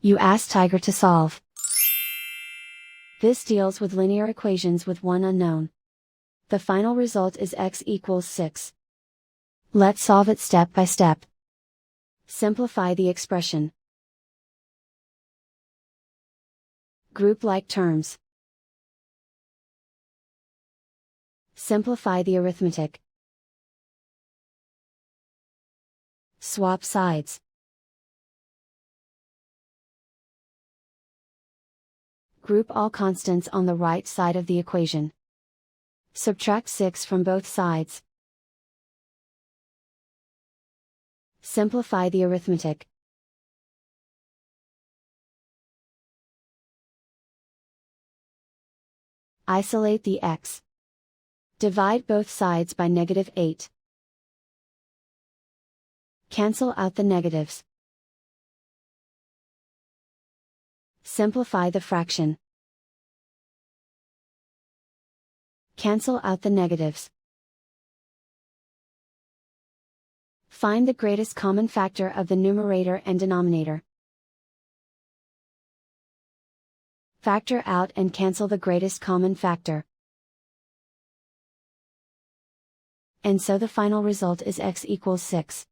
You ask Tiger to solve. This deals with linear equations with one unknown. The final result is x equals 6. Let's solve it step by step. Simplify the expression. Group like terms. Simplify the arithmetic. Swap sides. Group all constants on the right side of the equation. Subtract 6 from both sides. Simplify the arithmetic. Isolate the x. Divide both sides by -8. Cancel out the negatives. Simplify the fraction. Cancel out the negatives. Find the greatest common factor of the numerator and denominator. Factor out and cancel the greatest common factor. And so the final result is x equals 6.